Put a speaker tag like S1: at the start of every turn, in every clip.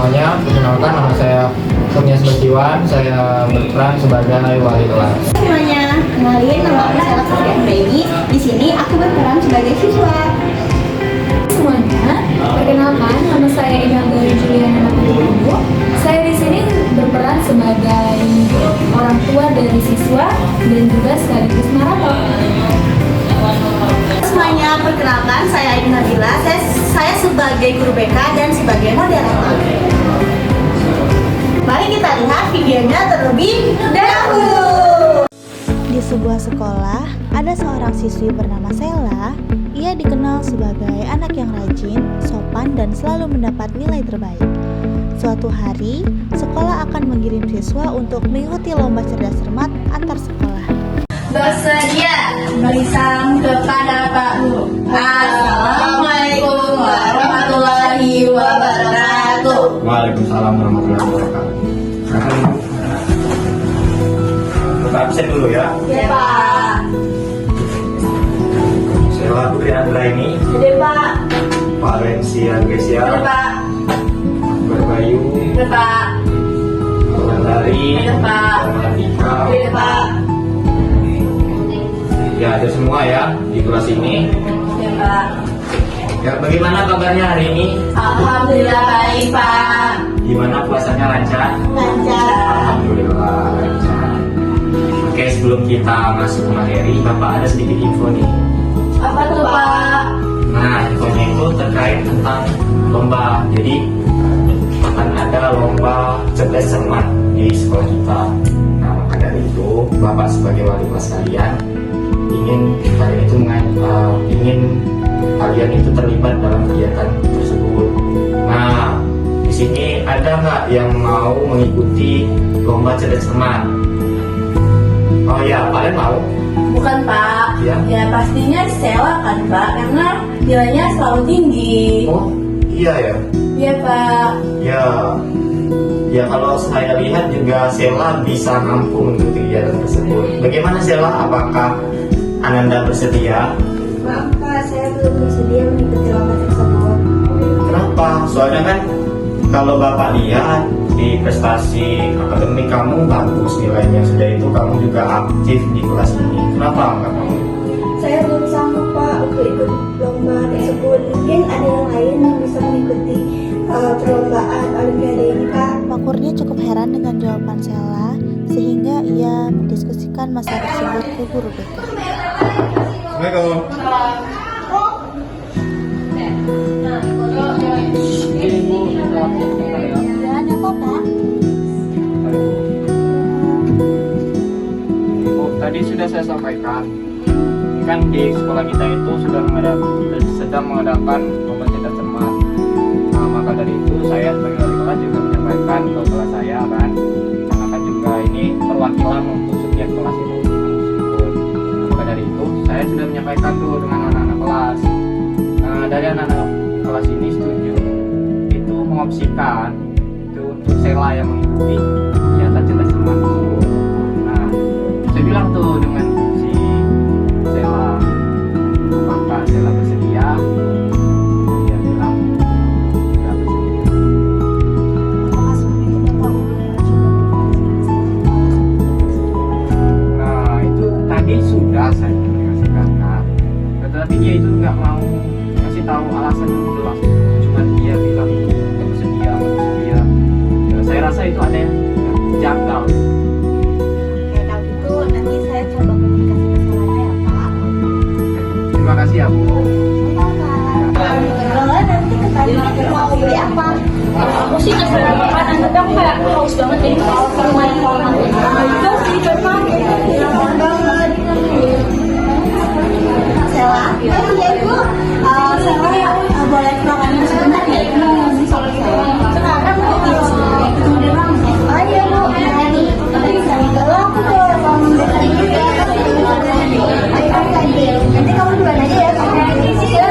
S1: semuanya, perkenalkan nama saya Kurnia Sebastiwan, saya berperan sebagai wali kelas.
S2: Semuanya, kenalin nama aku Sela Kurnia Baby. Di sini aku berperan sebagai siswa.
S3: Semuanya, perkenalkan nama saya Indah dari Juliana Napoli. Saya di sini berperan sebagai orang tua dari siswa dan juga sekaligus narator.
S2: Semuanya, perkenalkan saya Aidin Nabila. Saya sebagai guru BK dan sebagai moderator. Mari kita lihat videonya terlebih dahulu.
S4: Di sebuah sekolah, ada seorang siswi bernama Sela. Ia dikenal sebagai anak yang rajin, sopan, dan selalu mendapat nilai terbaik. Suatu hari, sekolah akan mengirim siswa untuk mengikuti lomba cerdas cermat antar sekolah.
S2: Bersedia beri salam kepada Pak Guru. Assalamualaikum warahmatullahi wabarakatuh.
S1: Waalaikumsalam warahmatullahi wabarakatuh. Kita absen dulu ya.
S2: Ya Pak.
S1: Sela Putri Andraini,
S2: Ya Pak.
S1: Valencia Gresia,
S2: Ya Pak.
S1: Berbayu,
S2: Ya Pak.
S1: Wulandari,
S2: Ya Pak.
S1: Malatika.
S2: Ya Pak.
S1: Ya ada semua ya di kelas ini.
S2: Ya Pak.
S1: Ya bagaimana kabarnya hari ini?
S2: Alhamdulillah baik Pak.
S1: Gimana puasanya lancar?
S2: Lancar.
S1: Alhamdulillah lancar. Oke, sebelum kita masuk ke materi, Bapak ada sedikit info nih.
S2: Apa tuh Pak?
S1: Nah, infonya itu terkait tentang lomba. Jadi akan ada lomba cerdas cermat di sekolah kita. Nah, maka dari itu Bapak sebagai wali kelas kalian ingin kalian itu terlibat dalam kegiatan tersebut. Nah, di sini ada nggak yang mau mengikuti lomba cerdas cermat? Oh ya, kalian mau?
S2: Bukan Pak.
S1: Ya.
S2: Pastinya Sela kan Pak, karena nilainya selalu tinggi.
S1: Oh, iya ya.
S2: Iya Pak.
S1: Ya kalau saya lihat juga Sela bisa mampu mengikuti kegiatan tersebut. Bagaimana Sela? Apakah Ananda bersedia?
S2: Maaf Pak, saya belum bersedia mengikuti lomba tersebut.
S1: Kenapa? Soalnya kan kalau Bapak lihat di prestasi akademik kamu bagus nilainya, sudah itu kamu juga aktif di kelas ini. Kenapa enggak kamu?
S2: Saya belum sanggup Pak untuk ikut lomba tersebut. Mungkin ada yang lain yang bisa mengikuti perlombaan Olimpiade ini Pak.
S4: Pak Kurnia cukup heran dengan jawaban Sela, sehingga ia mendiskusikan masalah tersebut ke guru BK.
S1: Assalamualaikum.
S4: Ada kok Pak?
S1: Tadi sudah saya sampaikan, kan di sekolah kita itu sedang mengadakan lomba cerdas cermat. Nah, maka dari itu saya sebagai wali kelas juga menyampaikan ke kelas saya kan, karena kan juga ini perwakilan untuk setiap kelas itu. Maka dari itu saya sudah menyampaikan tuh dengan anak-anak kelas. Dari anak-anak kelas ini setuju itu mengopsikan itu untuk Sela yang mengikuti kegiatan cerdas cermat tersebut. Nah, saya bilang tuh dengan si Sela, apakah Sela bersedia? Dia bilang tidak bersedia.
S4: Apakah sebenarnya Bapak boleh coba
S1: Nah, itu tadi sudah saya komunikasikan kan, tetapi dia itu nggak mau kasih tahu alasan yang jelas. Cuma dia bilang nggak bersedia. Ya, saya rasa itu ada yang janggal.
S4: Oke, kalau gitu nanti saya coba komunikasi ke Selanya ya Pak.
S1: Terima kasih ya Bu.
S2: Nanti kita mau beli apa?
S3: Aku sih terserah makanan, tapi aku kayak haus banget jadi kalau main kolam juga sih coba.
S2: Sela, iya Bu. Sela boleh makan sebentar ya? Sekarang Bu. Oh iya Bu, nanti kalau aku tuh mau makan juga. Ayo lagi. Nanti kamu duluan aja ya. Assalamualaikum Bu.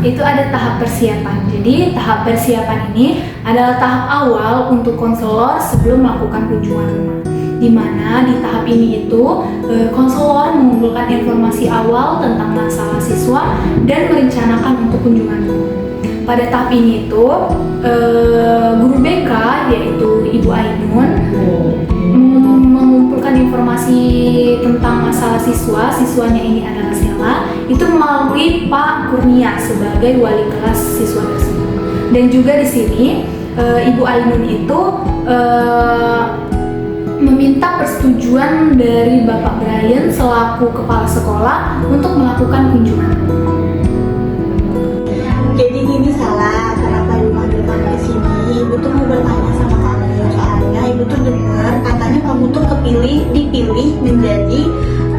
S3: itu ada tahap persiapan. Jadi tahap persiapan ini adalah tahap awal untuk konselor sebelum melakukan kunjungan rumah. Di mana di tahap ini itu konselor mengumpulkan informasi awal tentang masalah siswa dan merencanakan untuk kunjungan rumah. Pada tahap ini itu guru BK yaitu Ibu Ainun mengumpulkan informasi tentang masalah siswanya ini adalah Sela, itu melalui Pak Kurnia sebagai wali kelas siswa tersebut. Dan juga di sini Ibu Ainun itu meminta persetujuan dari Bapak Brian selaku kepala sekolah untuk melakukan kunjungan.
S2: Jadi gini salah, kenapa dipanggil kamu ke sini? Ibu tuh mau bertanya sama kamu. Soalnya ibu tuh dengar katanya kamu tuh dipilih menjadi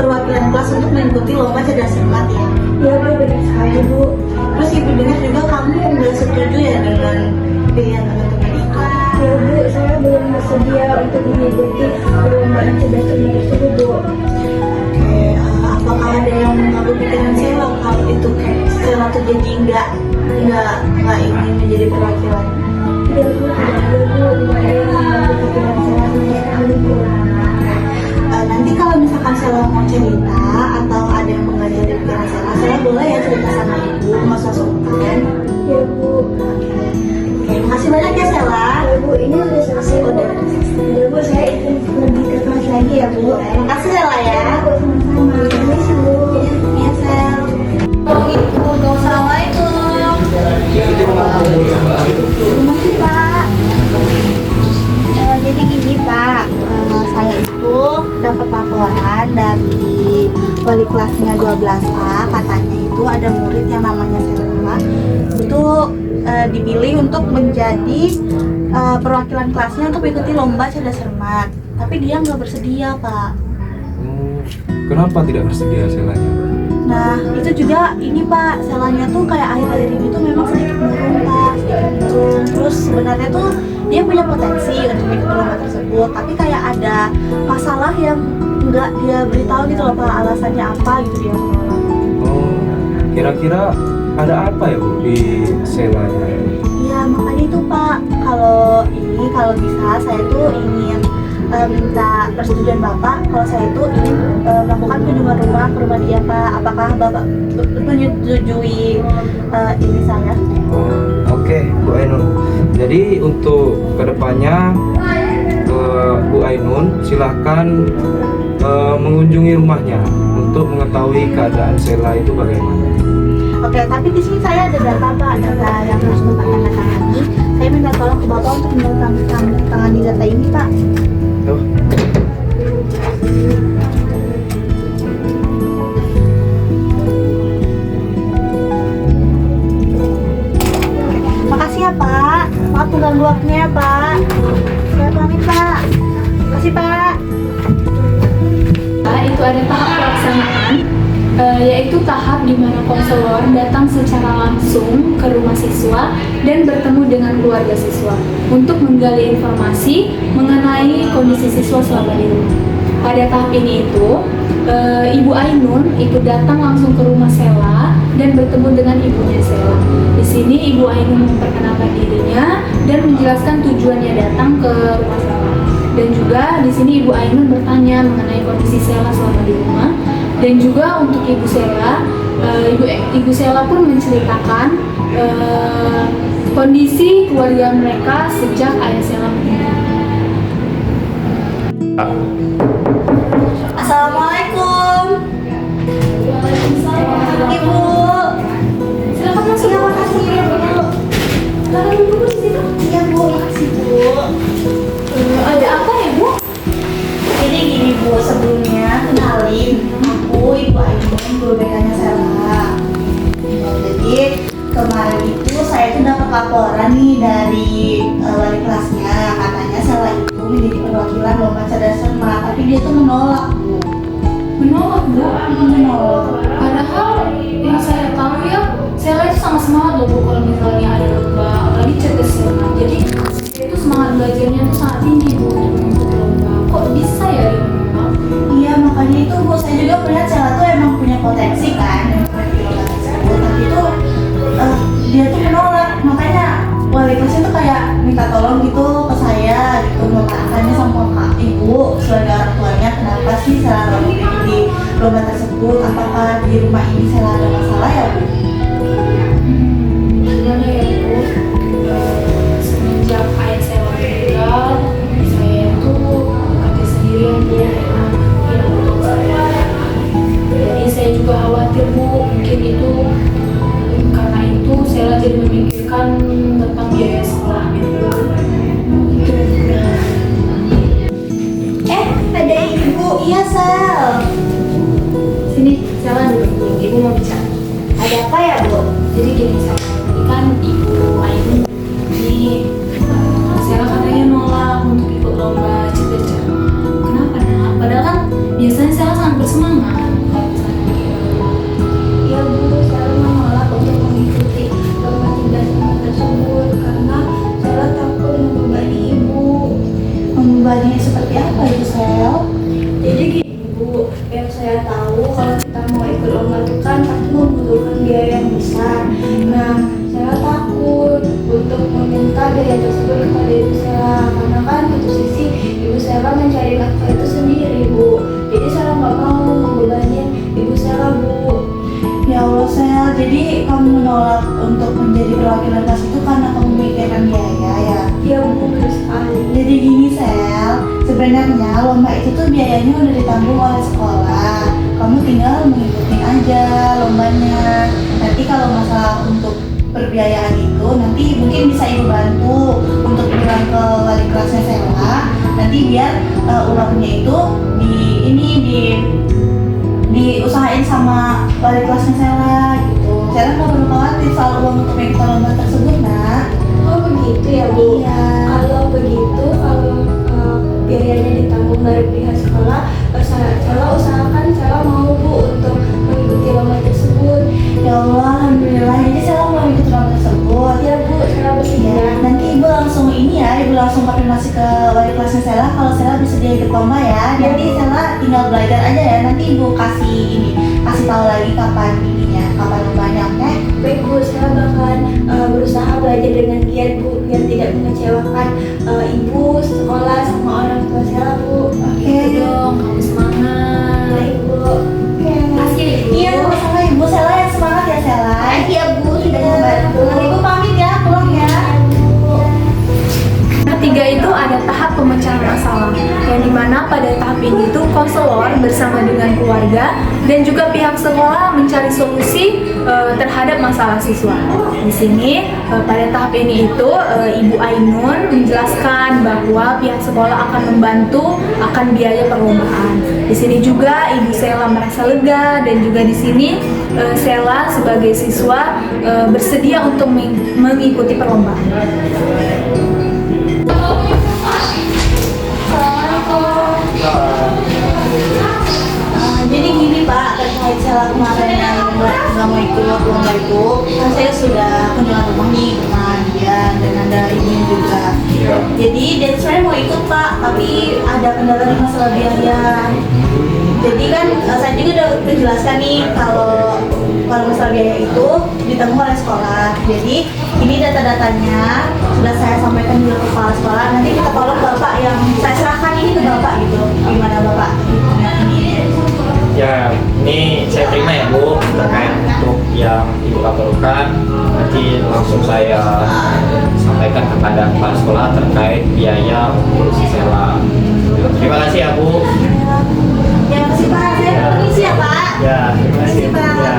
S2: perwakilan kelas untuk mengikuti lomba cerdas cermat ya. Iya Bu, benar sekali Bu. Terus ibu dengar juga kamu nggak setuju ya dengan pilihan teman-teman itu. Ya Bu, saya belum bersedia untuk mengikuti perlombaan cerdas cermat tersebut Bu. Oke, apakah ada yang mengambil pikiran saya kalau itu Sela tuh jadi nggak ingin menjadi perwakilan? Tidak Bu, tidak ada yang mengambil pikiran Sela Bu. Nanti kalau misalkan Sela mau cerita atau ada yang mengajari pikiran Sela boleh ya cerita sama ibu, nggak usah sungkan. Ya Bu. Oke, makasih banyak ya Sela. Ya Bu, ini udah selesai. Udah Bu, saya ingin lebih ke kelas lagi ya Bu. Makasih Sela ya. Sama-sama. Makasih Bu. Ya Sel. Kalau itu, assalamualaikum. Makasih Pak. Jadi gini Pak, saya itu dapat laporan dari wali kelasnya 12A, katanya itu ada murid yang namanya Sela itu dipilih untuk menjadi perwakilan kelasnya untuk mengikuti lomba cerdas cermat, tapi dia nggak bersedia Pak.
S5: Kenapa tidak bersedia Selanya?
S2: Nah itu juga ini Pak, Selanya tuh kayak akhir-akhir ini tuh memang sedikit murung Pak, sedikit murung. Terus sebenarnya tuh dia punya potensi untuk mengikuti lomba tersebut, tapi kayak ada masalah yang nggak dia beritahu gitu loh Pak, alasannya apa gitu dia menolak.
S5: Oh, kira-kira ada apa ya Bu di Selanya?
S2: Iya makanya itu Pak, kalau bisa saya tuh ingin minta persetujuan Bapak kalau saya itu ingin melakukan kunjungan rumah ke rumah dia Pak. Apakah Bapak menyetujui ini saya?
S5: Oke, Bu Ainun. Jadi untuk kedepannya Bu Ainun silahkan mengunjungi rumahnya untuk mengetahui keadaan Sela itu bagaimana.
S2: Oke, tapi di sini saya ada data Pak, data yang harus Bapak tanda tangani. Saya minta tolong ke Bapak untuk menandatangani data ini Pak.
S5: Tuh.
S2: Makasih ya Pak, maaf mengganggu waktunya ya Pak. Saya pamit Pak. Makasih Pak.
S3: Itu ada tahap pelaksanaan, yaitu tahap di mana konselor datang secara langsung ke rumah siswa dan bertemu dengan keluarga siswa untuk menggali informasi mengenai kondisi siswa selama di rumah. Pada tahap ini itu, Ibu Ainun ikut datang langsung ke rumah Sela dan bertemu dengan ibunya Sela. Di sini Ibu Ainun memperkenalkan dirinya dan menjelaskan tujuannya datang ke rumah Sela. Dan juga di sini Ibu Ainun bertanya mengenai kondisi Sela selama di rumah. Dan juga untuk Ibu Sela, Ibu Sela pun menceritakan kondisi keluarga mereka sejak ayah Sela meninggal.
S2: Assalamualaikum. Ibu.
S3: Silakan masuk.
S2: Iya, makasih ya Bu.
S3: Silakan duduk di situ.
S2: Iya Bu, makasih Bu.
S3: Ada apa ya Bu?
S2: Jadi gini Bu, sebelumnya kenalin, aku Ibu Ainun, guru BK-nya Sela. Jadi kemarin itu saya tuh dapat laporan nih dari wali kelasnya, katanya Sela itu menjadi perwakilan lomba cerdas cermat, tapi
S4: lomba tersebut? Apakah di rumah ini Sela ada masalah ya Bu?
S3: Sebenarnya ya Bu, semenjak ayah saya meninggal, saya itu kerja sendirian Bu, karena tidak untuk saya. Jadi saya juga khawatir Bu, mungkin itu karena itu saya jadi memikirkan tentang biaya sekolahnya Bu. Itu benar.
S2: Ada ibu.
S4: Iya Sel.
S3: Sini, Sela duduk. Ibu mau bicara.
S2: Ada apa ya Bu?
S3: Jadi gini, Sela, ini kan Ibu Ainun. Ini Sela katanya nolak untuk ikut lomba cerdas cermat. Kenapa nak? Padahal kan biasanya Sela sangat bersemangat.
S2: Ya Bu, saya menolak untuk mengikuti lomba cerdas cermat tersebut karena saya takut membebani ibu.
S4: Membebani seperti apa itu Sel?
S2: Jadi gini Bu, yang saya tahu kalau kita mau ikut lomba itu kan pasti membutuhkan biaya yang besar. Nah, saya takut untuk meminta biaya tersebut kepada ibu saya karena kan satu sisi ibu saya kan mencari nafkah itu sendiri Bu. Jadi saya nggak mau membebani ibu saya Bu.
S4: Ya Allah Sel, jadi kamu menolak untuk menjadi perwakilan kelas itu karena kamu memikirkan biaya ya?
S2: Ya Bu, betul sekali.
S4: Jadi gini Sel, sebenarnya lomba itu tuh biayanya udah ditanggung oleh sekolah. Kamu tinggal mengikuti aja lombanya. Nanti kalau masalah untuk perbiayaan itu nanti mungkin bisa ibu bantu untuk bilang ke wali kelasnya Sela. Nanti biar uangnya itu diusahain sama wali kelasnya Sela gitu. Sela nggak perlu khawatir soal uang untuk mengikuti lomba tersebut nak.
S2: Oh begitu ya Bu.
S4: Iya.
S2: Kalau begitu, kalau biayanya ditanggung dari pihak sekolah, saya usahakan saya mau Bu untuk mengikuti lomba tersebut.
S4: Ya Allah, alhamdulillah. Jadi Sela mau ikut lomba tersebut.
S2: Ya Bu, saya
S4: Ya,
S2: bersedia.
S4: nanti ibu langsung ibu langsung konfirmasi ke wali kelasnya Sela kalau Sela bersedia ikut lomba ya. Nanti Sela tinggal belajar aja ya. Nanti ibu kasih tahu lagi kapan lombanya, oke?
S2: Baik Bu, saya bakalan berusaha belajar dengan giat Bu, biar tidak mengecewakan ibu, sekolah, sama orang tua saya Bu.
S4: Oke.
S3: Dong, kamu semangat.
S2: Baik Bu. Oke.
S3: Makasih ya, Ibu.
S4: Iya, sama ibu Sela yang semangat ya Sela.
S2: Iya Bu, sudah membantu.
S4: Nanti ibu pamit ya, pulang ya.
S3: Ketiga itu ada tahap pemecahan masalah, yang dimana pada tahap ini itu konselor bersama dengan keluarga dan juga pihak sekolah mencari solusi terhadap masalah siswa. Di sini pada tahap ini itu Ibu Ainun menjelaskan bahwa pihak sekolah akan membantu akan biaya perlombaan. Di sini juga Ibu Sela merasa lega dan juga di sini Sela sebagai siswa bersedia untuk mengikuti perlombaan.
S4: Jadi gini Pak, terkait Sela kemarin yang nggak mau ikut lomba itu, kan saya sudah kunjungan rumah nih rumah dia dan ada ini juga. Jadi dia sebenarnya mau ikut Pak, tapi ada kendala di masalah biaya. Jadi kan saya juga udah menjelaskan nih kalau masalah biaya itu ditanggung oleh sekolah. Jadi ini data-datanya sudah saya sampaikan juga ke kepala sekolah. Nanti kita tolong Bapak yang saya serahkan ini ke Bapak gitu. Gimana Bapak?
S1: Ya, ini saya terima ya Bu, terkait untuk yang Ibu kabarkan. Nanti langsung saya sampaikan kepada kepala sekolah terkait biaya untuk si Sela. Terima kasih ya Bu.
S4: Ya kasih Pak, saya permisi ya Pak.
S1: Ya, terima kasih.
S4: Pak.
S1: Ya.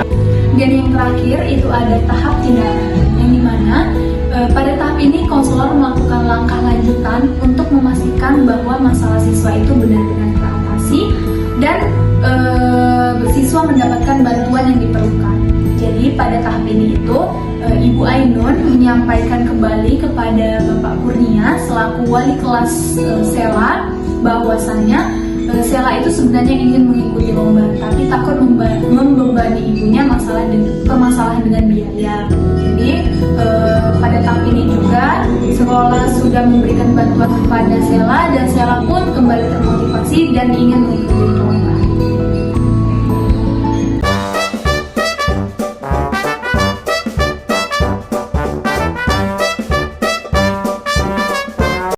S3: Dan yang terakhir itu ada tahap tindakan, yang dimana pada tahap ini konselor melakukan langkah lanjutan untuk memastikan bahwa masalah siswa itu benar-benar teratasi dan siswa mendapatkan bantuan yang diperlukan. Jadi pada tahap ini itu Ibu Ainun menyampaikan kembali kepada Bapak Kurnia selaku wali kelas Sela bahwasanya Sela itu sebenarnya ingin mengikuti lomba, tapi takut membebani ibunya permasalahan dengan biaya. Jadi pada tahap ini juga sekolah sudah memberikan bantuan kepada Sela dan Sela pun kembali termotivasi dan ingin mengikuti lomba.